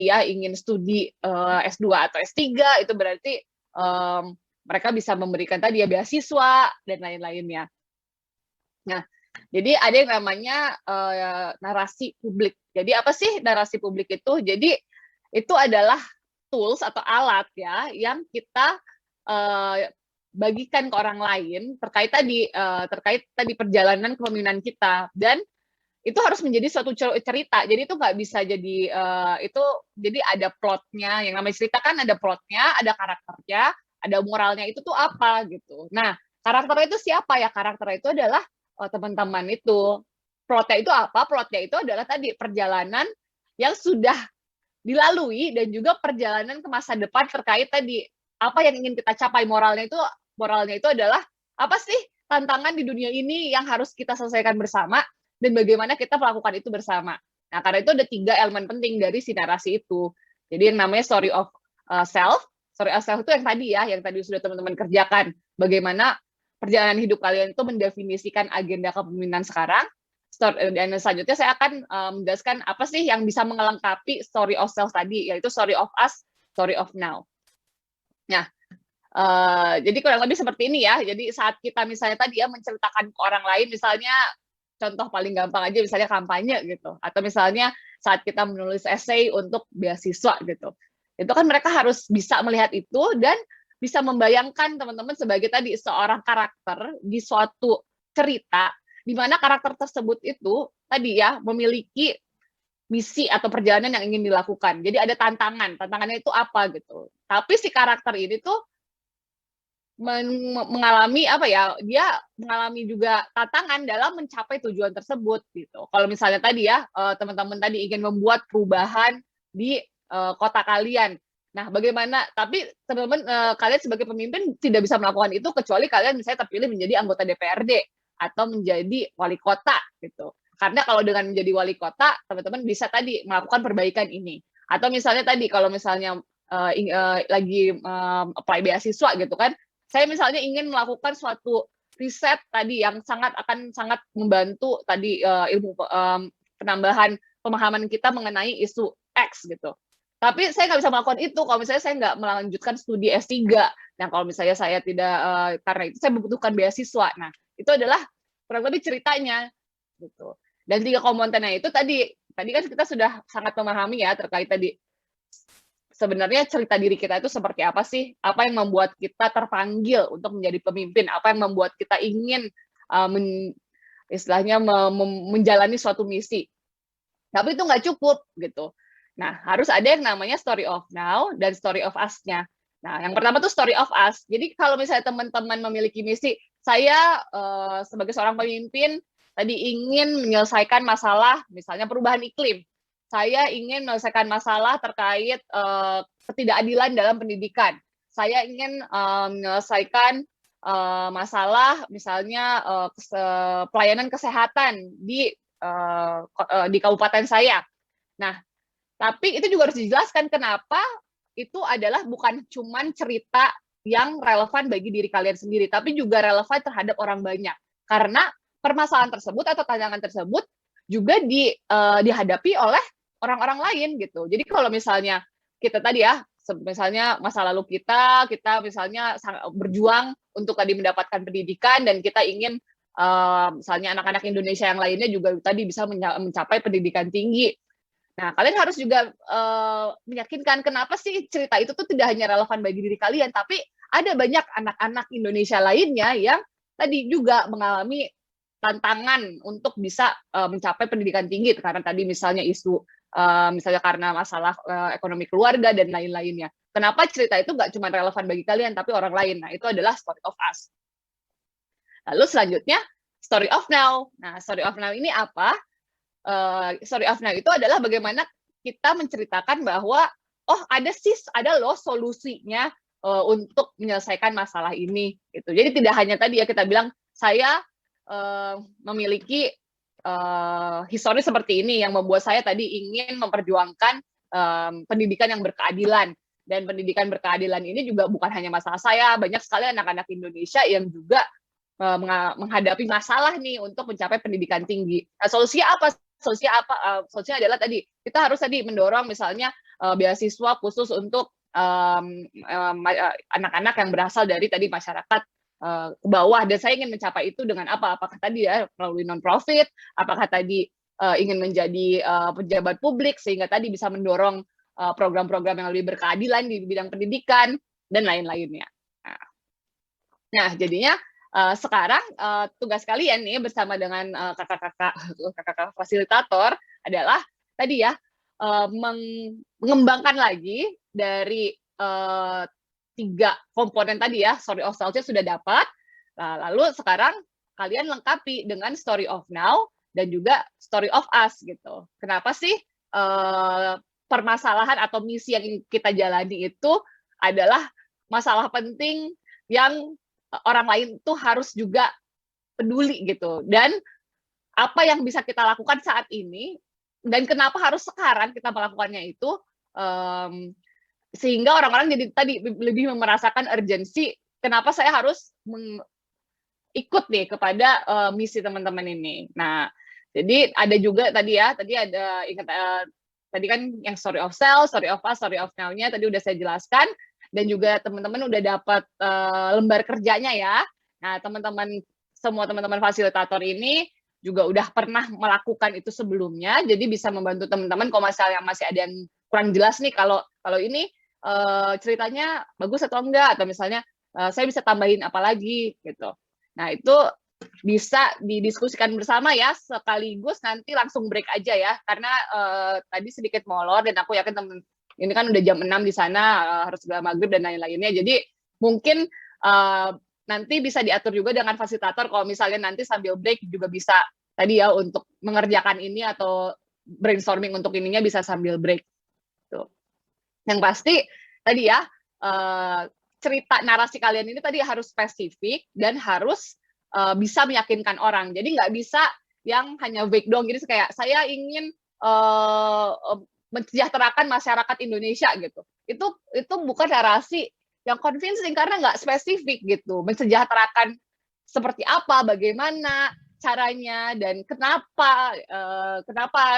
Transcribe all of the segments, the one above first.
ya ingin studi S2 atau S3, itu berarti mereka bisa memberikan tadi ya beasiswa dan lain-lainnya. Nah, jadi ada yang namanya narasi publik. Jadi apa sih narasi publik itu? Jadi itu adalah tools atau alat ya yang kita bagikan ke orang lain terkait tadi perjalanan kepemimpinan kita, dan itu harus menjadi suatu cerita. Jadi itu nggak bisa jadi itu jadi ada plotnya. Yang namanya cerita kan ada plotnya, ada karakternya, ada moralnya, itu tuh apa gitu. Nah, karakternya itu siapa ya? Karakternya itu adalah teman-teman itu. Plotnya itu apa? Plotnya itu adalah tadi perjalanan yang sudah dilalui dan juga perjalanan ke masa depan terkait tadi apa yang ingin kita capai. Moralnya itu adalah apa sih tantangan di dunia ini yang harus kita selesaikan bersama dan bagaimana kita melakukan itu bersama. Nah, karena itu ada 3 elemen penting dari si narasi itu. Jadi yang namanya story of self. Story of self itu yang tadi sudah teman-teman kerjakan. Bagaimana perjalanan hidup kalian itu mendefinisikan agenda kepemimpinan sekarang. Dan selanjutnya saya akan menjelaskan apa sih yang bisa melengkapi story of self tadi, yaitu story of us, story of now. Nah, jadi kurang lebih seperti ini ya. Jadi saat kita misalnya tadi ya menceritakan ke orang lain, misalnya contoh paling gampang aja misalnya kampanye gitu, atau misalnya saat kita menulis essay untuk beasiswa gitu, itu kan mereka harus bisa melihat itu dan bisa membayangkan teman-teman sebagai tadi seorang karakter di suatu cerita di mana karakter tersebut itu tadi ya memiliki misi atau perjalanan yang ingin dilakukan. Jadi ada tantangannya itu apa gitu. Tapi si karakter ini tuh mengalami apa ya, dia mengalami juga tantangan dalam mencapai tujuan tersebut gitu. Kalau misalnya tadi ya teman-teman tadi ingin membuat perubahan di kota kalian. Nah, bagaimana? Tapi teman-teman kalian sebagai pemimpin tidak bisa melakukan itu kecuali kalian misalnya terpilih menjadi anggota DPRD atau menjadi wali kota gitu. Karena kalau dengan menjadi wali kota, teman-teman bisa tadi melakukan perbaikan ini. Atau misalnya tadi kalau misalnya lagi apply beasiswa gitu kan, saya misalnya ingin melakukan suatu riset tadi yang akan sangat membantu tadi ilmu penambahan pemahaman kita mengenai isu X gitu. Tapi saya nggak bisa melakukan itu kalau misalnya saya nggak melanjutkan studi S3. Nah, kalau misalnya saya tidak, karena itu saya membutuhkan beasiswa. Nah, itu adalah kurang lebih ceritanya gitu. Dan 3 komponennya itu tadi kan kita sudah sangat memahami ya terkait tadi sebenarnya cerita diri kita itu seperti apa sih? Apa yang membuat kita terpanggil untuk menjadi pemimpin? Apa yang membuat kita ingin istilahnya menjalani suatu misi? Tapi itu nggak cukup gitu. Nah, harus ada yang namanya story of now dan story of us-nya. Nah, yang pertama tuh story of us. Jadi kalau misalnya teman-teman memiliki misi, saya sebagai seorang pemimpin tadi ingin menyelesaikan masalah misalnya perubahan iklim. Saya ingin menyelesaikan masalah terkait ketidakadilan dalam pendidikan. Saya ingin menyelesaikan masalah misalnya pelayanan kesehatan di kabupaten saya. Nah, tapi itu juga harus dijelaskan kenapa itu adalah bukan cuman cerita yang relevan bagi diri kalian sendiri, tapi juga relevan terhadap orang banyak. Karena permasalahan tersebut atau tantangan tersebut juga dihadapi oleh orang-orang lain gitu. Jadi kalau misalnya kita tadi ya, misalnya masa lalu kita misalnya berjuang untuk tadi mendapatkan pendidikan dan kita ingin misalnya anak-anak Indonesia yang lainnya juga tadi bisa mencapai pendidikan tinggi. Nah, kalian harus juga meyakinkan kenapa sih cerita itu tuh tidak hanya relevan bagi diri kalian, tapi ada banyak anak-anak Indonesia lainnya yang tadi juga mengalami tantangan untuk bisa mencapai pendidikan tinggi karena tadi misalnya isu misalnya karena masalah ekonomi keluarga dan lain-lainnya. Kenapa cerita itu nggak cuma relevan bagi kalian, tapi orang lain? Nah, itu adalah story of us. Lalu selanjutnya, story of now. Nah, story of now ini apa? Story of now itu adalah bagaimana kita menceritakan bahwa oh ada loh solusinya untuk menyelesaikan masalah ini gitu. Jadi tidak hanya tadi ya kita bilang saya memiliki histori seperti ini yang membuat saya tadi ingin memperjuangkan pendidikan yang berkeadilan. Dan pendidikan berkeadilan ini juga bukan hanya masalah saya, banyak sekali anak-anak Indonesia yang juga menghadapi masalah nih untuk mencapai pendidikan tinggi. Nah, solusinya apa? Solusinya adalah tadi kita harus tadi mendorong misalnya beasiswa khusus untuk anak-anak yang berasal dari tadi masyarakat ke bawah, dan saya ingin mencapai itu dengan apa? Apakah tadi ya melalui non-profit, apakah tadi ingin menjadi pejabat publik sehingga tadi bisa mendorong program-program yang lebih berkeadilan di bidang pendidikan dan lain-lainnya. Nah, jadinya sekarang tugas kalian nih bersama dengan kakak-kakak fasilitator adalah tadi ya mengembangkan lagi dari 3 komponen tadi ya, story of self-nya sudah dapat. Lalu sekarang kalian lengkapi dengan story of now dan juga story of us gitu. Kenapa sih permasalahan atau misi yang kita jalani itu adalah masalah penting yang orang lain tuh harus juga peduli gitu. Dan apa yang bisa kita lakukan saat ini dan kenapa harus sekarang kita melakukannya itu, sehingga orang-orang jadi tadi lebih merasakan urgensi, kenapa saya harus ikut nih kepada misi teman-teman ini. Nah, jadi ada juga tadi ya, tadi ada ingat tadi kan yang story of self, story of us, story of now-nya tadi udah saya jelaskan, dan juga teman-teman udah dapat lembar kerjanya ya. Nah, semua teman-teman fasilitator ini juga udah pernah melakukan itu sebelumnya, jadi bisa membantu teman-teman kalau misalnya masih ada yang kurang jelas nih, kalau ini ceritanya bagus atau enggak, atau misalnya saya bisa tambahin apa lagi gitu. Nah, itu bisa didiskusikan bersama ya, sekaligus nanti langsung break aja ya, karena tadi sedikit molor dan aku yakin teman ini kan udah jam 6 di sana, harus segala maghrib dan lain-lainnya. Jadi mungkin nanti bisa diatur juga dengan fasilitator kalau misalnya nanti sambil break juga bisa tadi ya untuk mengerjakan ini atau brainstorming untuk ininya bisa sambil break. Tuh. Yang pasti tadi ya cerita narasi kalian ini tadi harus spesifik dan harus bisa meyakinkan orang. Jadi nggak bisa yang hanya vague dong. Jadi kayak saya ingin mensejahterakan masyarakat Indonesia gitu. Itu bukan narasi yang convincing karena nggak spesifik gitu. Mensejahterakan seperti apa, bagaimana caranya dan kenapa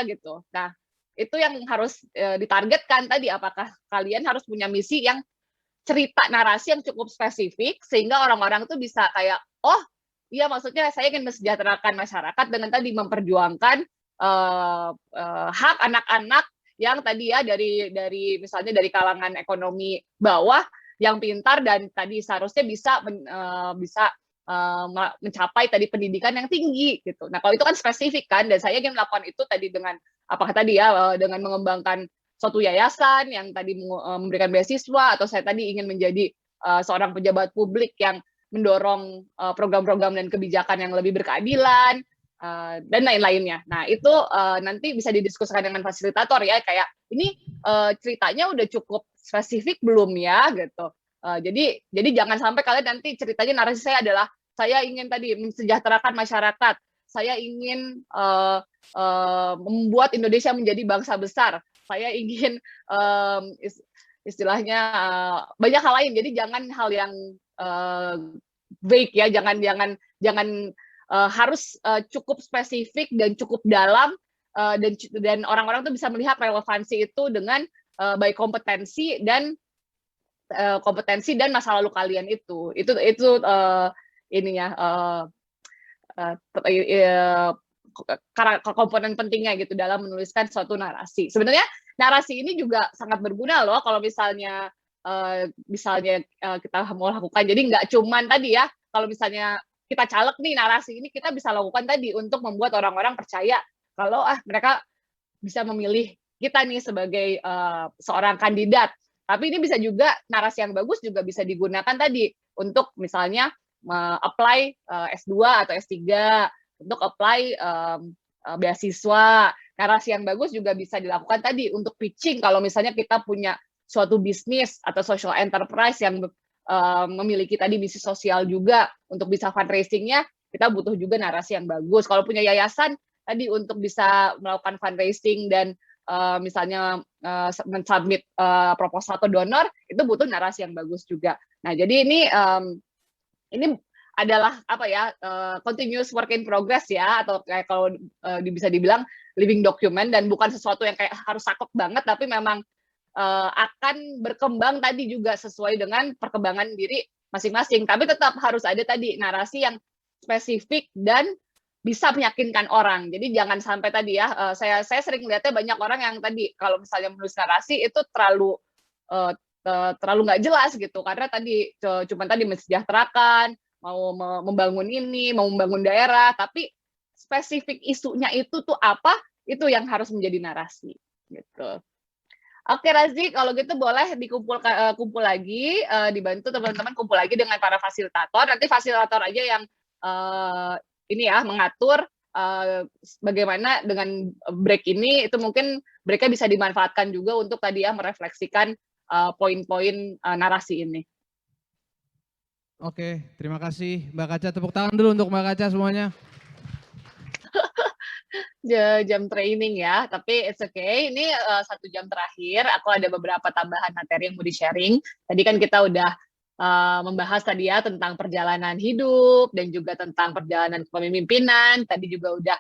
gitu. Nah, itu yang harus ditargetkan tadi, apakah kalian harus punya misi yang cerita narasi yang cukup spesifik sehingga orang-orang tuh bisa kayak, oh iya maksudnya saya ingin mensejahterakan masyarakat dengan tadi memperjuangkan hak anak-anak yang tadi ya dari misalnya dari kalangan ekonomi bawah yang pintar dan tadi seharusnya bisa mencapai tadi pendidikan yang tinggi gitu. Nah, kalau itu kan spesifik kan, dan saya ingin melakukan itu tadi dengan apakah tadi ya dengan mengembangkan suatu yayasan yang tadi memberikan beasiswa, atau saya tadi ingin menjadi seorang pejabat publik yang mendorong program-program dan kebijakan yang lebih berkeadilan dan lain-lainnya. Nah, itu nanti bisa didiskusikan dengan fasilitator ya, kayak ini ceritanya udah cukup spesifik belum ya gitu. Jadi jangan sampai kalian nanti ceritanya narasi saya adalah saya ingin tadi mensejahterakan masyarakat, saya ingin membuat Indonesia menjadi bangsa besar, saya ingin istilahnya banyak hal lain. Jadi jangan hal yang vague ya, jangan harus cukup spesifik dan cukup dalam dan orang-orang tuh bisa melihat relevansi itu dengan baik kompetensi dan masa lalu kalian itu ininya komponen pentingnya gitu dalam menuliskan suatu narasi. Sebenarnya narasi ini juga sangat berguna loh kalau misalnya kita mau lakukan. Jadi nggak cuman tadi ya, kalau misalnya kita caleg nih, narasi ini kita bisa lakukan tadi untuk membuat orang-orang percaya kalau mereka bisa memilih kita nih sebagai seorang kandidat. Tapi ini bisa juga narasi yang bagus juga bisa digunakan tadi untuk misalnya apply S2 atau S3, untuk apply beasiswa. Narasi yang bagus juga bisa dilakukan tadi untuk pitching kalau misalnya kita punya suatu bisnis atau social enterprise yang memiliki tadi misi sosial juga, untuk bisa fundraising-nya kita butuh juga narasi yang bagus. Kalau punya yayasan tadi untuk bisa melakukan fundraising dan misalnya mensubmit proposal ke donor, itu butuh narasi yang bagus juga. Nah, jadi ini adalah apa ya, continuous work in progress ya, atau kayak kalau bisa dibilang living document, dan bukan sesuatu yang kayak harus saklek banget, tapi memang akan berkembang tadi juga sesuai dengan perkembangan diri masing-masing. Tapi tetap harus ada tadi narasi yang spesifik dan bisa meyakinkan orang. Jadi jangan sampai tadi ya, saya sering lihatnya banyak orang yang tadi kalau misalnya menulis narasi itu terlalu nggak jelas gitu, karena tadi cuma tadi mensejahterakan, mau membangun ini, mau membangun daerah, tapi spesifik isunya itu tuh apa, itu yang harus menjadi narasi gitu. Oke Razi, kalau gitu boleh kumpul lagi, dibantu teman-teman kumpul lagi dengan para fasilitator. Nanti fasilitator aja yang ini ya mengatur bagaimana dengan break ini, itu mungkin breaknya bisa dimanfaatkan juga untuk tadi ya merefleksikan poin-poin narasi ini. Oke, terima kasih Mbak Kaca. Tepuk tangan dulu untuk Mbak Kaca semuanya. Jam training ya, tapi it's okay. Ini 1 jam terakhir, aku ada beberapa tambahan materi yang mau di-sharing. Tadi kan kita udah membahas tadi ya tentang perjalanan hidup dan juga tentang perjalanan kepemimpinan. Tadi juga udah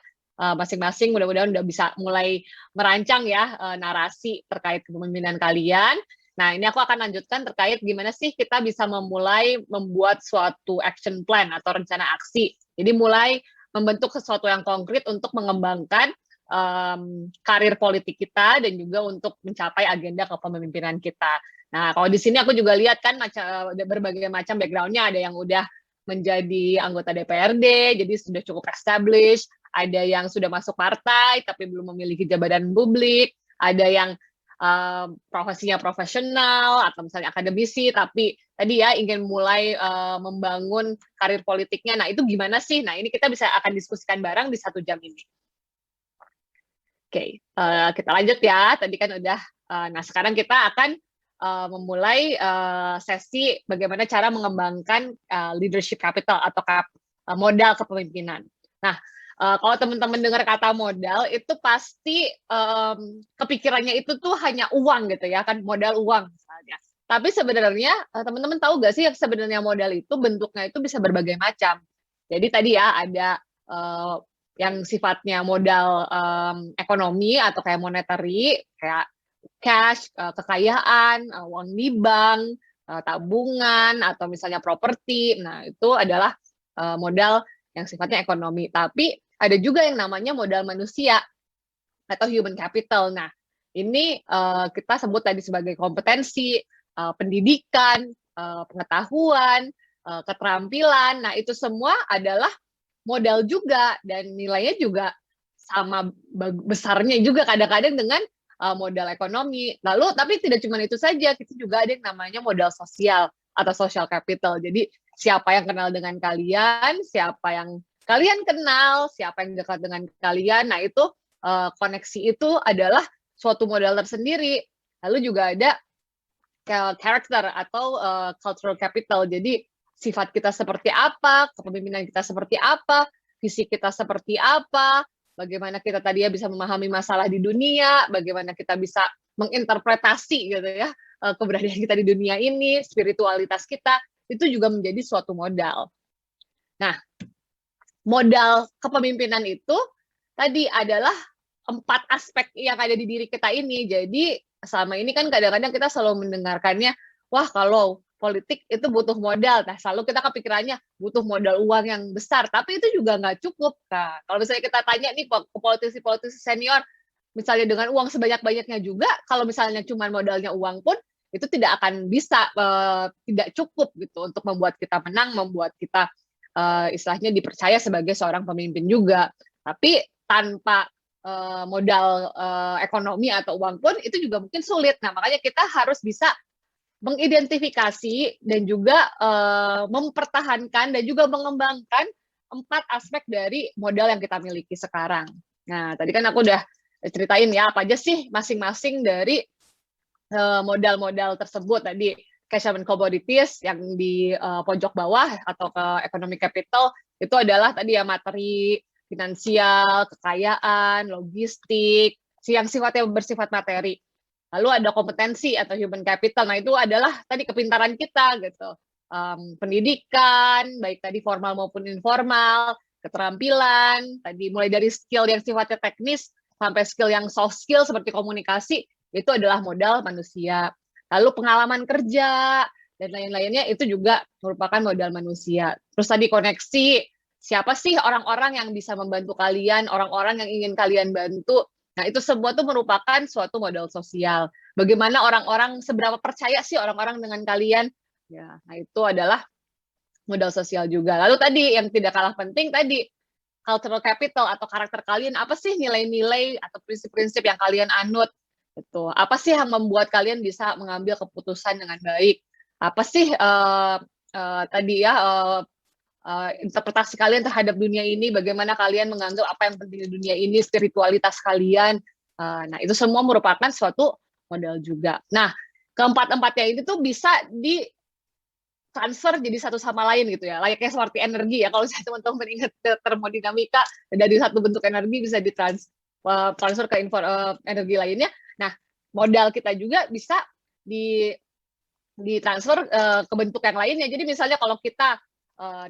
masing-masing mudah-mudahan udah bisa mulai merancang ya narasi terkait kepemimpinan kalian. Nah, ini aku akan lanjutkan terkait gimana sih kita bisa memulai membuat suatu action plan atau rencana aksi. Jadi mulai membentuk sesuatu yang konkret untuk mengembangkan karir politik kita dan juga untuk mencapai agenda kepemimpinan kita. Nah, kalau di sini aku juga lihat kan berbagai macam background-nya, ada yang udah menjadi anggota DPRD, jadi sudah cukup established, ada yang sudah masuk partai tapi belum memiliki jabatan publik, ada yang profesinya profesional atau misalnya akademisi tapi tadi ya ingin mulai membangun karir politiknya. Nah, itu gimana sih? Nah, ini kita bisa akan diskusikan bareng di 1 jam ini. Oke, kita lanjut ya. Tadi kan udah, nah sekarang kita akan memulai sesi bagaimana cara mengembangkan leadership capital atau modal kepemimpinan. Nah, kalau teman-teman dengar kata modal itu pasti kepikirannya itu tuh hanya uang gitu ya kan, modal uang misalnya. Tapi sebenarnya teman-teman tahu nggak sih yang sebenarnya modal itu bentuknya itu bisa berbagai macam. Jadi tadi ya ada yang sifatnya modal ekonomi atau kayak monetary, kayak cash, kekayaan, uang di bank, tabungan atau misalnya properti. Nah, itu adalah modal yang sifatnya ekonomi. Tapi ada juga yang namanya modal manusia atau human capital. Nah, ini kita sebut tadi sebagai kompetensi, pendidikan, pengetahuan, keterampilan. Nah, itu semua adalah modal juga dan nilainya juga sama besarnya juga kadang-kadang dengan modal ekonomi. Lalu tapi tidak cuma itu saja, kita juga ada yang namanya modal sosial atau social capital. Jadi siapa yang kenal dengan kalian, siapa yang kalian kenal, siapa yang dekat dengan kalian. Nah, itu koneksi itu adalah suatu modal tersendiri. Lalu juga ada karakter atau cultural capital. Jadi sifat kita seperti apa, kepemimpinan kita seperti apa, visi kita seperti apa, bagaimana kita tadi ya bisa memahami masalah di dunia, bagaimana kita bisa menginterpretasi gitu ya keberadaan kita di dunia ini, spiritualitas kita, itu juga menjadi suatu modal. Nah, modal kepemimpinan itu tadi adalah 4 aspek yang ada di diri kita ini. Jadi selama ini kan kadang-kadang kita selalu mendengarkannya, wah kalau politik itu butuh modal. Nah, selalu kita kepikirannya butuh modal uang yang besar, tapi itu juga nggak cukup. Nah, kalau misalnya kita tanya nih ke politisi-politisi senior, misalnya dengan uang sebanyak-banyaknya juga, kalau misalnya cuma modalnya uang pun, itu tidak akan bisa, tidak cukup gitu untuk membuat kita menang, membuat kita istilahnya dipercaya sebagai seorang pemimpin juga. Tapi tanpa modal ekonomi atau uang pun itu juga mungkin sulit. Nah, makanya kita harus bisa mengidentifikasi dan juga mempertahankan dan juga mengembangkan 4 aspek dari modal yang kita miliki sekarang. Nah, tadi kan aku udah ceritain ya apa aja sih masing-masing dari modal-modal tersebut tadi. Cash and commodities yang di pojok bawah atau ke economic capital itu adalah tadi ya materi, finansial, kekayaan, logistik, yang sifatnya bersifat materi. Lalu ada kompetensi atau human capital. Nah, itu adalah tadi kepintaran kita gitu. Pendidikan, baik tadi formal maupun informal, keterampilan, tadi mulai dari skill yang sifatnya teknis sampai skill yang soft skill seperti komunikasi, itu adalah modal manusia. Lalu pengalaman kerja dan lain-lainnya itu juga merupakan modal manusia. Terus tadi koneksi, siapa sih orang-orang yang bisa membantu kalian, orang-orang yang ingin kalian bantu. Nah, itu semua tuh merupakan suatu modal sosial. Bagaimana orang-orang, seberapa percaya sih orang-orang dengan kalian? Ya, nah itu adalah modal sosial juga. Lalu tadi yang tidak kalah penting tadi, cultural capital atau karakter kalian, apa sih nilai-nilai atau prinsip-prinsip yang kalian anut? Gitu. Apa sih yang membuat kalian bisa mengambil keputusan dengan baik? Apa sih tadi ya interpretasi kalian terhadap dunia ini? Bagaimana kalian menganggap apa yang penting di dunia ini? Spiritualitas kalian? Nah, itu semua merupakan suatu modal juga. Nah, keempat-empatnya ini tuh bisa di transfer jadi satu sama lain gitu ya, layaknya seperti energi ya. Kalau saya teman-teman ingat termodinamika, dari satu bentuk energi bisa ditransfer ke energi lainnya. Nah, modal kita juga bisa ditransfer ke bentuk yang lainnya. Jadi misalnya kalau kita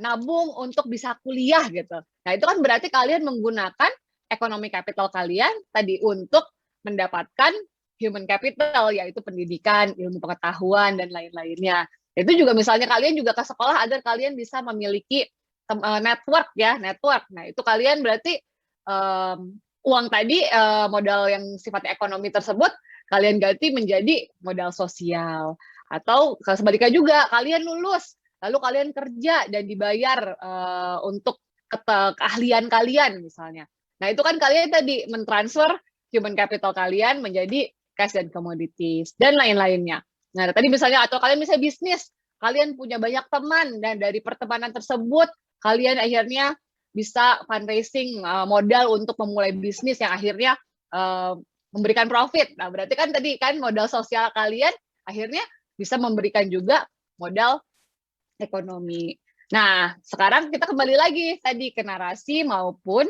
nabung untuk bisa kuliah gitu, nah itu kan berarti kalian menggunakan ekonomi capital kalian tadi untuk mendapatkan human capital, yaitu pendidikan, ilmu pengetahuan, dan lain-lainnya. Itu juga misalnya kalian juga ke sekolah agar kalian bisa memiliki network ya, network. Nah, itu kalian berarti uang tadi, modal yang sifatnya ekonomi tersebut, kalian ganti menjadi modal sosial. Atau sebaliknya juga, kalian lulus, lalu kalian kerja dan dibayar untuk keahlian kalian misalnya. Nah, itu kan kalian tadi mentransfer human capital kalian menjadi cash dan commodities, dan lain-lainnya. Nah, tadi misalnya, atau kalian bisa bisnis, kalian punya banyak teman, dan dari pertemanan tersebut, kalian akhirnya bisa fundraising modal untuk memulai bisnis yang akhirnya memberikan profit. Nah, berarti kan tadi kan modal sosial kalian akhirnya bisa memberikan juga modal ekonomi. Nah, sekarang kita kembali lagi tadi ke narasi maupun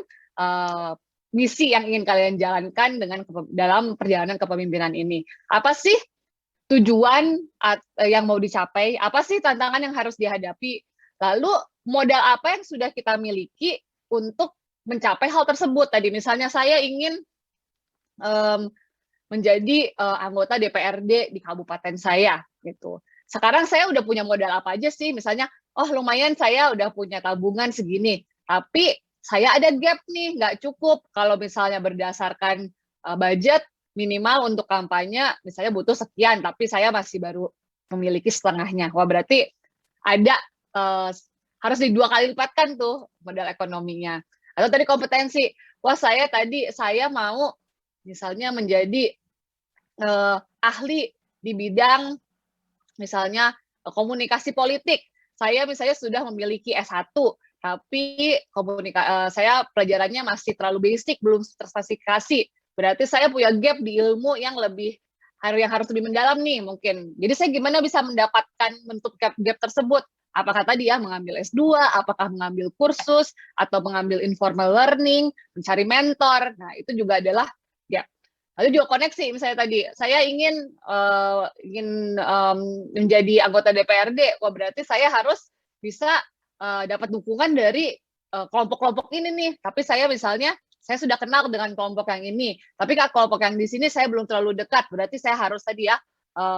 misi yang ingin kalian jalankan dalam perjalanan kepemimpinan ini. Apa sih tujuan yang mau dicapai? Apa sih tantangan yang harus dihadapi? Lalu modal apa yang sudah kita miliki untuk mencapai hal tersebut? Tadi misalnya saya ingin menjadi anggota DPRD di kabupaten saya gitu. Sekarang saya udah punya modal apa aja sih? Misalnya, oh lumayan saya udah punya tabungan segini, tapi saya ada gap nih, nggak cukup. Kalau misalnya berdasarkan budget minimal untuk kampanye, misalnya butuh sekian, tapi saya masih baru memiliki setengahnya. Wah, berarti ada harus di 2 kali lipatkan tuh modal ekonominya. Atau tadi kompetensi, wah saya mau misalnya menjadi ahli di bidang misalnya komunikasi politik. Saya misalnya sudah memiliki S1, tapi saya pelajarannya masih terlalu basic, belum terspesifikasi. Berarti saya punya gap di ilmu yang harus lebih mendalam nih mungkin. Jadi saya gimana bisa mendapatkan bentuk gap tersebut? Apakah tadi ya mengambil S2, apakah mengambil kursus, atau mengambil informal learning, mencari mentor. Nah, itu juga adalah gap. Lalu juga koneksi, misalnya tadi, saya ingin menjadi anggota DPRD, wah berarti saya harus bisa dapat dukungan dari kelompok-kelompok ini nih. Tapi saya misalnya, saya sudah kenal dengan kelompok yang ini, tapi kelompok yang di sini saya belum terlalu dekat, berarti saya harus tadi ya,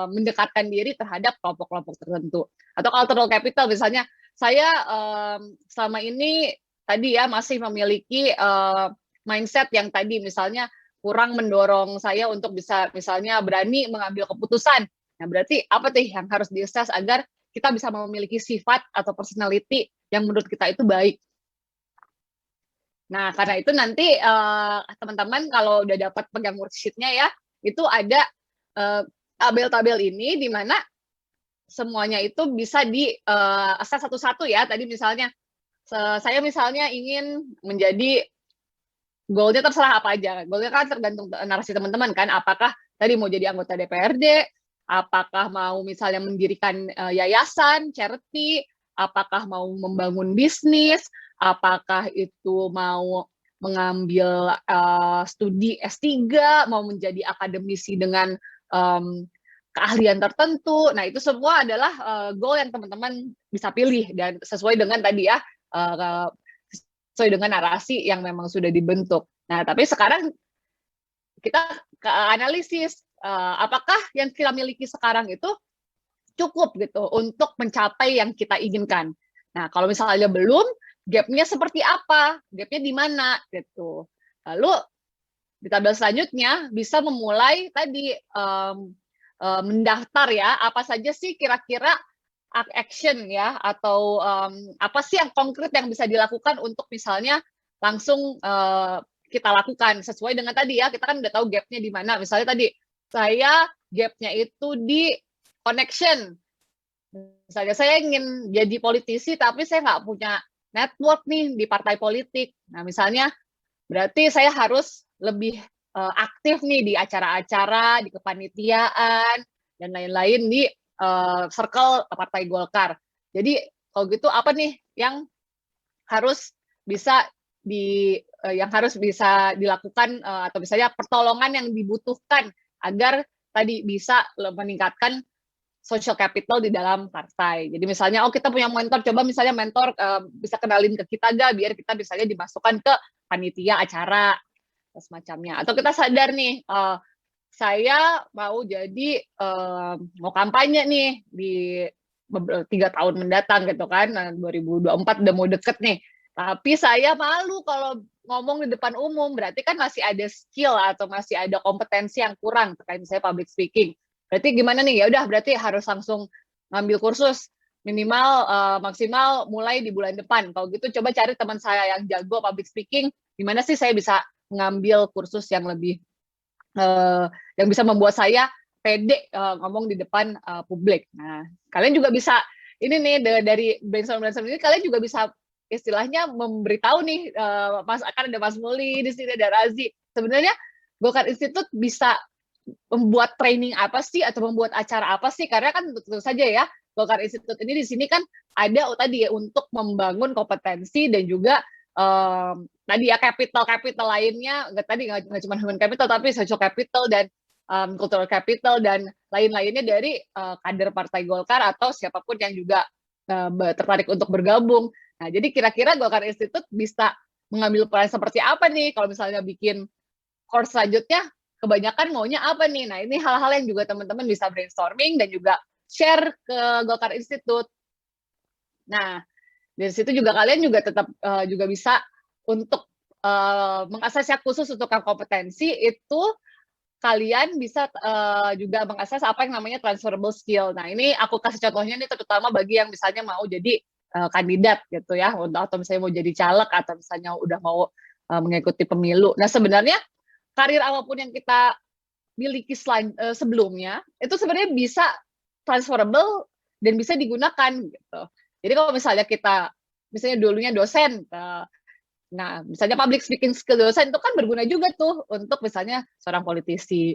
mendekatkan diri terhadap kelompok-kelompok tertentu. Atau cultural capital, misalnya, saya selama ini tadi ya masih memiliki mindset yang tadi misalnya kurang mendorong saya untuk bisa misalnya berani mengambil keputusan. Nah, berarti apa sih yang harus diassess agar kita bisa memiliki sifat atau personality yang menurut kita itu baik. Nah, karena itu nanti teman-teman kalau udah dapat pegang worksheet-nya ya, itu ada tabel-tabel ini di mana semuanya itu bisa di-assess satu-satu ya. Tadi misalnya, saya misalnya ingin menjadi goalnya terserah apa aja. Goalnya kan tergantung narasi teman-teman kan. Apakah tadi mau jadi anggota DPRD, apakah mau misalnya mendirikan yayasan, charity, apakah mau membangun bisnis, apakah itu mau mengambil studi S3, mau menjadi akademisi dengan keahlian tertentu. Nah, itu semua adalah goal yang teman-teman bisa pilih dan sesuai dengan tadi ya, sesuai dengan narasi yang memang sudah dibentuk. Nah, tapi sekarang kita ke analisis, apakah yang kita miliki sekarang itu cukup gitu untuk mencapai yang kita inginkan. Nah, kalau misalnya belum, gap-nya seperti apa? Gap-nya di mana gitu. Lalu di tabel selanjutnya bisa memulai tadi mendaftar ya, apa saja sih kira-kira action ya, atau apa sih yang konkret yang bisa dilakukan untuk misalnya langsung kita lakukan sesuai dengan tadi ya, kita kan udah tahu gap-nya di mana. Misalnya tadi saya gap-nya itu di connection. Misalnya saya ingin jadi politisi tapi saya nggak punya network nih di partai politik. Nah, misalnya berarti saya harus lebih aktif nih di acara-acara, di kepanitiaan, dan lain-lain di circle Partai Golkar. Jadi kalau gitu apa nih yang harus bisa dilakukan atau misalnya pertolongan yang dibutuhkan agar tadi bisa meningkatkan social capital di dalam partai. Jadi misalnya, kita punya mentor, coba misalnya mentor bisa kenalin ke kita gak, biar kita misalnya dimasukkan ke panitia acara, semacamnya. Atau kita sadar nih, saya mau jadi, mau kampanye nih di 3 tahun mendatang gitu kan, 2024 udah mau deket nih. Tapi saya malu kalau ngomong di depan umum, berarti kan masih ada skill atau masih ada kompetensi yang kurang terkait misalnya public speaking. Berarti gimana nih? Ya udah berarti harus langsung ngambil kursus minimal maksimal mulai di bulan depan. Kalau gitu coba cari teman saya yang jago public speaking, gimana sih saya bisa ngambil kursus yang lebih yang bisa membuat saya pede ngomong di depan publik. Nah, kalian juga bisa ini nih dari brainstorm ini kalian juga bisa istilahnya memberitahu nih Mas, akan ada Mas Muli di sini, ada Razi. Sebenarnya Golkar Institute bisa membuat training apa sih atau membuat acara apa sih, karena kan tentu saja ya Golkar Institute ini di sini kan ada tadi ya untuk membangun kompetensi dan juga tadi ya capital lainnya, nggak cuma human capital tapi social capital dan cultural capital dan lain-lainnya dari kader Partai Golkar atau siapapun yang juga tertarik untuk bergabung. Nah, jadi kira-kira Golkar Institute bisa mengambil peran seperti apa nih kalau misalnya bikin course selanjutnya, kebanyakan maunya apa nih? Nah, ini hal-hal yang juga teman-teman bisa brainstorming dan juga share ke Golkar Institute. Nah, dari situ juga kalian juga tetap juga bisa untuk mengakses yang khusus untuk kompetensi itu kalian bisa juga mengakses apa yang namanya transferable skill. Nah, ini aku kasih contohnya nih terutama bagi yang misalnya mau jadi kandidat gitu ya, atau misalnya mau jadi caleg atau misalnya udah mau mengikuti pemilu. Nah, sebenarnya karir apapun yang kita miliki sebelumnya itu sebenarnya bisa transferable dan bisa digunakan gitu. Jadi kalau misalnya kita misalnya dulunya dosen, nah misalnya public speaking skill dosen itu kan berguna juga tuh untuk misalnya seorang politisi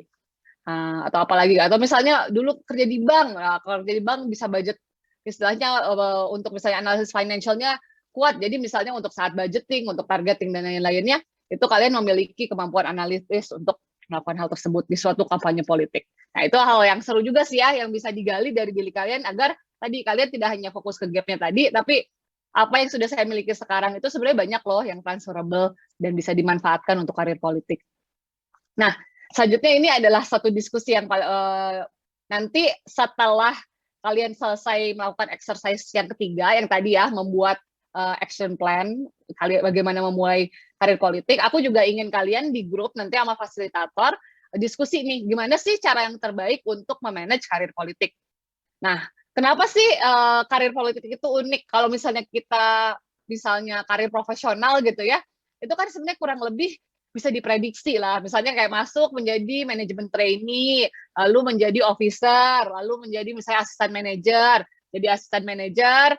atau apalagi, atau misalnya dulu kerja di bank, kalau kerja di bank bisa budget istilahnya untuk misalnya analisis financialnya kuat, jadi misalnya untuk saat budgeting, untuk targeting dan lain-lainnya itu kalian memiliki kemampuan analitis untuk melakukan hal tersebut di suatu kampanye politik. Nah, itu hal yang seru juga sih ya, yang bisa digali dari diri kalian agar tadi kalian tidak hanya fokus ke gap-nya tadi, tapi apa yang sudah saya miliki sekarang itu sebenarnya banyak loh yang transferable dan bisa dimanfaatkan untuk karir politik. Nah, selanjutnya ini adalah satu diskusi yang nanti setelah kalian selesai melakukan exercise yang ketiga, yang tadi ya, membuat action plan, bagaimana memulai karir politik, aku juga ingin kalian di grup nanti sama fasilitator diskusi nih, gimana sih cara yang terbaik untuk memanage karir politik. Nah, kenapa sih karir politik itu unik? Kalau misalnya kita, misalnya karir profesional gitu ya, itu kan sebenarnya kurang lebih bisa diprediksi lah. Misalnya kayak masuk menjadi manajemen trainee, lalu menjadi officer, lalu menjadi misalnya asisten manajer, jadi asisten manajer,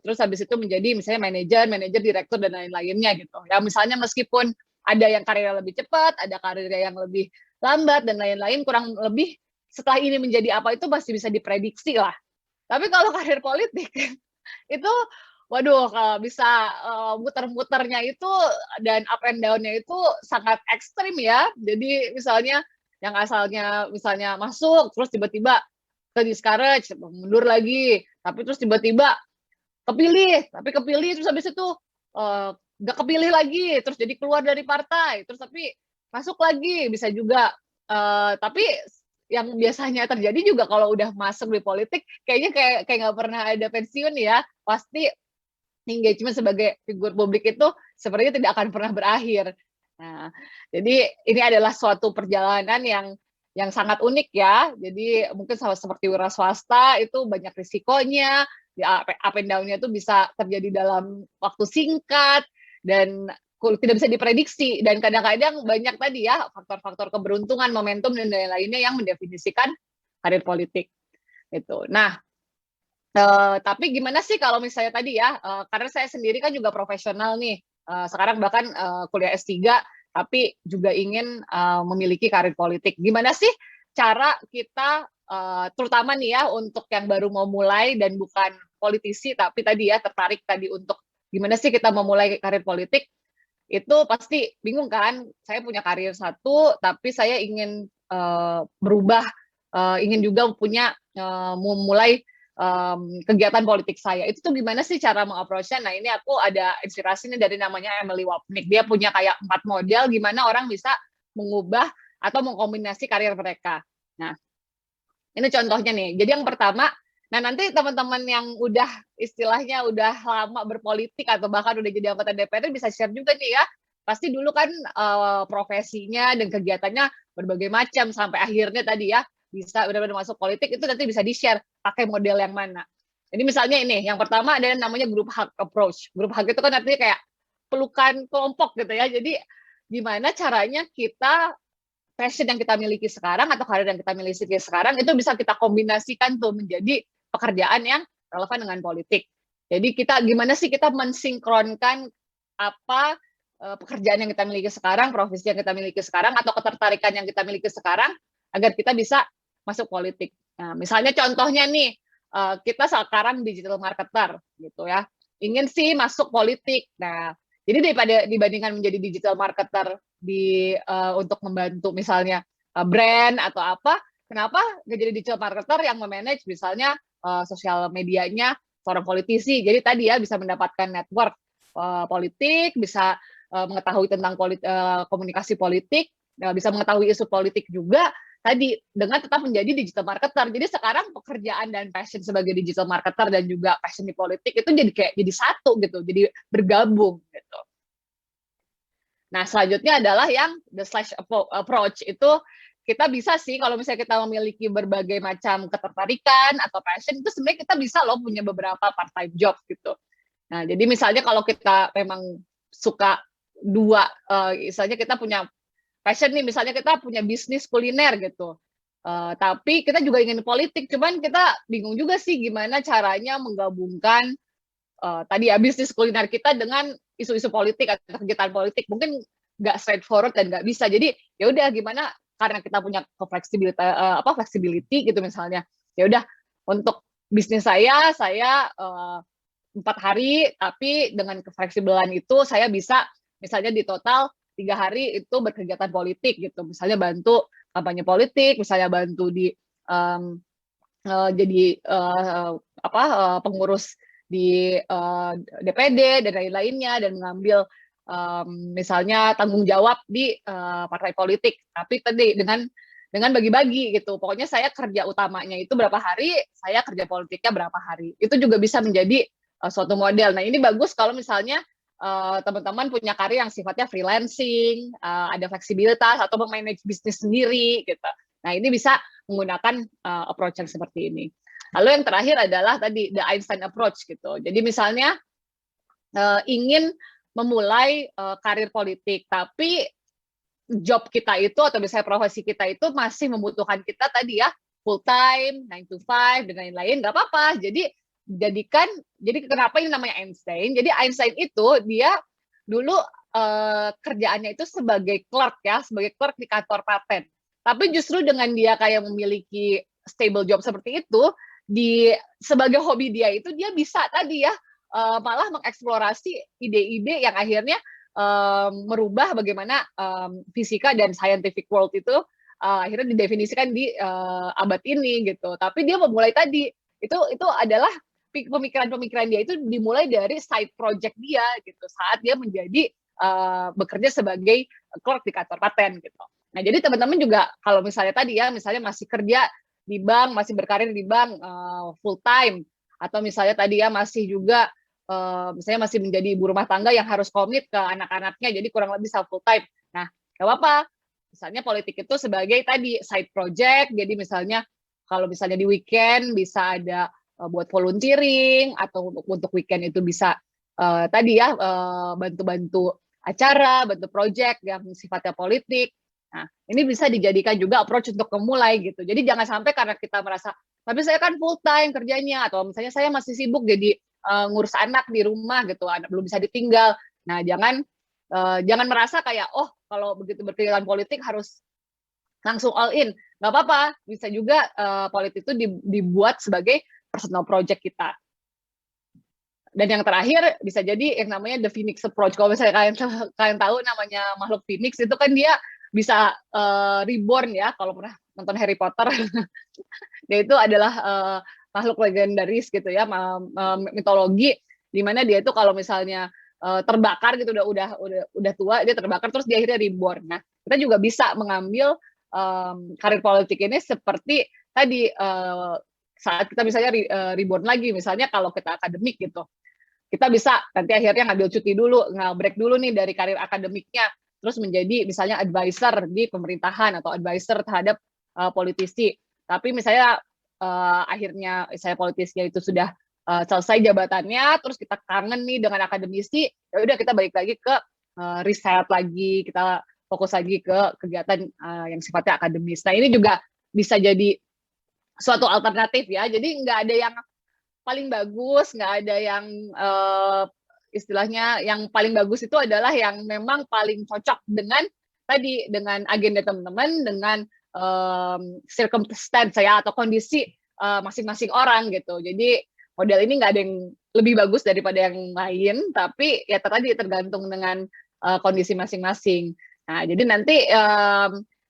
terus habis itu menjadi misalnya manajer, direktur dan lain-lainnya gitu. Ya misalnya meskipun ada yang karirnya lebih cepat, ada karirnya yang lebih lambat dan lain-lain, kurang lebih setelah ini menjadi apa itu masih bisa diprediksi lah. Tapi kalau karir politik itu, waduh, bisa muter-muternya itu dan up and down-nya itu sangat ekstrim ya. Jadi misalnya yang asalnya misalnya masuk, terus tiba-tiba ke discourage, mundur lagi, tapi terus tiba-tiba kepilih, terus habis itu nggak kepilih lagi, terus jadi keluar dari partai, terus tapi masuk lagi bisa juga. Tapi yang biasanya terjadi juga kalau udah masuk di politik, kayaknya kayak nggak pernah ada pensiun ya. Pasti engagement sebagai figur publik itu sepertinya tidak akan pernah berakhir. Nah, jadi ini adalah suatu perjalanan yang sangat unik ya. Jadi mungkin sama seperti wira swasta itu banyak risikonya, up and down-nya itu bisa terjadi dalam waktu singkat dan tidak bisa diprediksi, dan kadang-kadang banyak tadi ya faktor-faktor keberuntungan, momentum dan lain-lainnya yang mendefinisikan karir politik itu. Nah, tapi gimana sih kalau misalnya tadi ya, karena saya sendiri kan juga profesional nih, sekarang bahkan kuliah S3, tapi juga ingin memiliki karir politik. Gimana sih cara kita, terutama nih ya untuk yang baru mau mulai dan bukan politisi, tapi tadi ya tertarik tadi untuk gimana sih kita memulai karir politik, itu pasti bingung kan, saya punya karir satu, tapi saya ingin berubah, ingin juga punya memulai kegiatan politik saya. Itu tuh gimana sih cara meng-approach-nya? Nah, ini aku ada inspirasinya dari namanya Emily Wapnick. Dia punya kayak 4 model gimana orang bisa mengubah atau mengkombinasi karir mereka. Nah, ini contohnya nih. Jadi yang pertama, nah nanti teman-teman yang udah istilahnya udah lama berpolitik atau bahkan udah jadi anggota DPR bisa share juga nih ya. Pasti dulu kan profesinya dan kegiatannya berbagai macam sampai akhirnya tadi ya bisa benar-benar masuk politik, itu nanti bisa di-share pakai model yang mana. Jadi misalnya ini, yang pertama ada namanya group hug approach. Group hug itu kan artinya kayak pelukan kelompok gitu ya. Jadi gimana caranya kita passion yang kita miliki sekarang atau karir yang kita miliki sekarang itu bisa kita kombinasikan tuh menjadi pekerjaan yang relevan dengan politik. Jadi kita gimana sih kita mensinkronkan apa pekerjaan yang kita miliki sekarang, profesi yang kita miliki sekarang, atau ketertarikan yang kita miliki sekarang agar kita bisa masuk politik. Nah, misalnya contohnya nih, kita sekarang digital marketer gitu ya, ingin sih masuk politik. Nah, jadi daripada dibandingkan menjadi digital marketer untuk membantu misalnya brand atau apa, kenapa nggak jadi digital marketer yang memanage misalnya sosial medianya seorang politisi. Jadi tadi ya bisa mendapatkan network politik, bisa mengetahui tentang komunikasi politik, bisa mengetahui isu politik juga tadi dengan tetap menjadi digital marketer. Jadi sekarang pekerjaan dan passion sebagai digital marketer dan juga passion di politik itu jadi satu gitu, jadi bergabung gitu. Nah, selanjutnya adalah yang the slash approach. Itu kita bisa sih kalau misalnya kita memiliki berbagai macam ketertarikan atau passion, itu sebenarnya kita bisa loh punya beberapa part-time job gitu. Nah, jadi misalnya kalau kita memang suka misalnya kita punya passion nih, misalnya kita punya bisnis kuliner gitu. Tapi kita juga ingin politik, cuman kita bingung juga sih gimana caranya menggabungkan tadi ya bisnis kuliner kita dengan isu-isu politik atau kegiatan politik. Mungkin nggak straightforward dan nggak bisa. Jadi ya udah gimana karena kita punya flexibility gitu misalnya. Ya udah untuk bisnis saya 4 hari, tapi dengan kefleksibelan itu saya bisa misalnya di total 3 hari itu berkegiatan politik gitu, misalnya bantu kampanye politik, misalnya bantu jadi pengurus di DPD dan lain-lainnya, dan mengambil misalnya tanggung jawab di partai politik, tapi tadi dengan bagi-bagi gitu. Pokoknya saya kerja utamanya itu berapa hari, saya kerja politiknya berapa hari. Itu juga bisa menjadi suatu model. Nah, ini bagus kalau misalnya teman-teman punya karir yang sifatnya freelancing, ada fleksibilitas atau memanage bisnis sendiri gitu. Nah, ini bisa menggunakan approach yang seperti ini. Lalu yang terakhir adalah tadi the Einstein approach gitu. Jadi misalnya ingin memulai karir politik, tapi job kita itu atau misalnya profesi kita itu masih membutuhkan kita tadi ya full time, 9 to 5 dan lain-lain, nggak apa-apa. Jadi kenapa ini namanya Einstein? Jadi Einstein itu dia dulu kerjaannya itu sebagai clerk ya, sebagai clerk di kantor paten. Tapi justru dengan dia kayak memiliki stable job seperti itu, sebagai hobi dia itu dia bisa tadi ya malah mengeksplorasi ide-ide yang akhirnya merubah bagaimana fisika dan scientific world itu akhirnya didefinisikan di abad ini gitu. Tapi dia memulai tadi itu adalah pemikiran-pemikiran dia itu dimulai dari side project dia gitu saat dia menjadi bekerja sebagai clerk di kantor paten gitu. Nah, jadi teman-teman juga kalau misalnya tadi ya, misalnya masih kerja di bank, masih berkarir di bank full time, atau misalnya tadi ya masih juga misalnya masih menjadi ibu rumah tangga yang harus komit ke anak-anaknya, jadi kurang lebih full time. Nah, gak apa-apa. Misalnya politik itu sebagai tadi side project, jadi misalnya kalau misalnya di weekend bisa ada buat volunteering, atau untuk weekend itu bisa tadi ya bantu-bantu acara, bantu project yang sifatnya politik. Nah, ini bisa dijadikan juga approach untuk memulai gitu. Jadi jangan sampai karena kita merasa, tapi saya kan full time kerjanya, atau misalnya saya masih sibuk jadi ngurus anak di rumah gitu, anak belum bisa ditinggal. Nah, jangan merasa kayak, oh kalau begitu berkegiatan politik harus langsung all in. Nggak apa-apa, bisa juga politik itu dibuat sebagai personal project kita. Dan yang terakhir bisa jadi yang namanya the Phoenix approach. Kalau misalnya kalian tahu namanya makhluk Phoenix itu kan dia bisa reborn ya, kalau pernah nonton Harry Potter. Dia itu adalah makhluk legendaris gitu ya, mitologi di mana dia itu kalau misalnya terbakar gitu udah tua, dia terbakar terus dia akhirnya reborn. Nah, kita juga bisa mengambil karir politik ini seperti tadi saat kita misalnya reborn lagi, misalnya kalau kita akademik gitu, kita bisa nanti akhirnya ngambil cuti dulu, break dulu nih dari karir akademiknya, terus menjadi misalnya advisor di pemerintahan atau advisor terhadap politisi. Tapi misalnya akhirnya saya politisnya itu sudah selesai jabatannya, terus kita kangen nih dengan akademisi, ya udah kita balik lagi ke riset lagi, kita fokus lagi ke kegiatan yang sifatnya akademis. Nah, ini juga bisa jadi suatu alternatif ya. Jadi nggak ada yang paling bagus, nggak ada yang istilahnya yang paling bagus itu adalah yang memang paling cocok dengan tadi, dengan agenda teman-teman, dengan circumstance ya, atau kondisi masing-masing orang gitu. Jadi model ini nggak ada yang lebih bagus daripada yang lain, tapi ya tadi tergantung dengan kondisi masing-masing. Nah, jadi nanti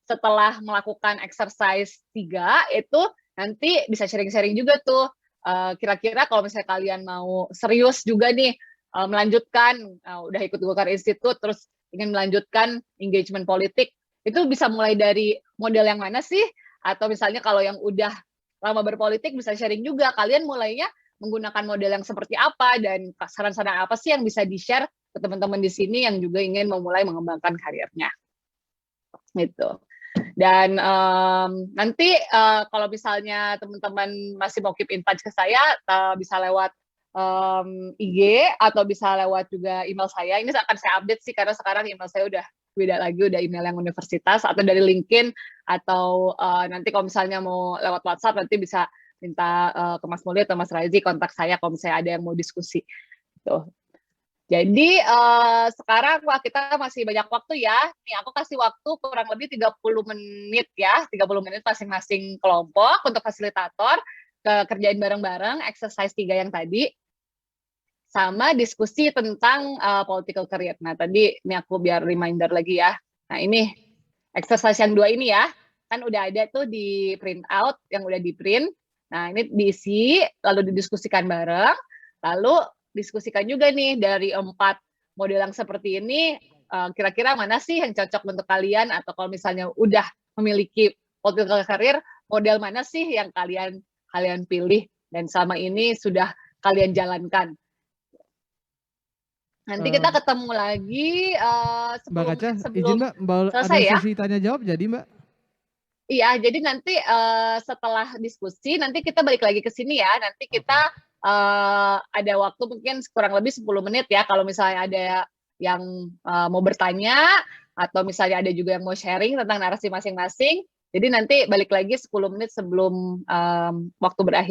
setelah melakukan exercise 3 itu nanti bisa sharing-sharing juga tuh. Kira-kira kalau misalnya kalian mau serius juga nih melanjutkan, udah ikut Golkar Institute, terus ingin melanjutkan engagement politik, itu bisa mulai dari model yang mana sih? Atau misalnya kalau yang udah lama berpolitik bisa sharing juga, kalian mulainya menggunakan model yang seperti apa, dan saran-saran apa sih yang bisa di-share ke teman-teman di sini yang juga ingin memulai mengembangkan karirnya. Gitu. Dan nanti kalau misalnya teman-teman masih mau keep in touch ke saya, bisa lewat IG atau bisa lewat juga email saya. Ini akan saya update sih, karena sekarang email saya udah beda lagi, udah email yang universitas, atau dari LinkedIn, atau nanti kalau misalnya mau lewat WhatsApp, nanti bisa minta ke Mas Mulya atau Mas Raizi kontak saya kalau misalnya ada yang mau diskusi. Tuh. Jadi sekarang kita masih banyak waktu ya. Nih aku kasih waktu kurang lebih 30 menit ya, 30 menit masing-masing kelompok untuk fasilitator kerjain bareng-bareng exercise 3 yang tadi, sama diskusi tentang political career. Nah, tadi ini aku biar reminder lagi ya. Nah, ini exercise yang 2 ini ya. Kan udah ada tuh di print out, yang udah di print. Nah, ini diisi, lalu didiskusikan bareng, lalu diskusikan juga nih dari 4 model yang seperti ini, kira-kira mana sih yang cocok untuk kalian, atau kalau misalnya udah memiliki political career, model mana sih yang kalian pilih dan selama ini sudah kalian jalankan. Nanti kita ketemu lagi Mbak Kaca, sebelum izin Mbak, selesai ada ya. sesi tanya jawab jadi Mbak? Iya, jadi nanti setelah diskusi, nanti kita balik lagi ke sini ya. Nanti kita ada waktu mungkin kurang lebih 10 menit ya, kalau misalnya ada yang mau bertanya, atau misalnya ada juga yang mau sharing tentang narasi masing-masing. Jadi nanti balik lagi 10 menit sebelum waktu berakhir.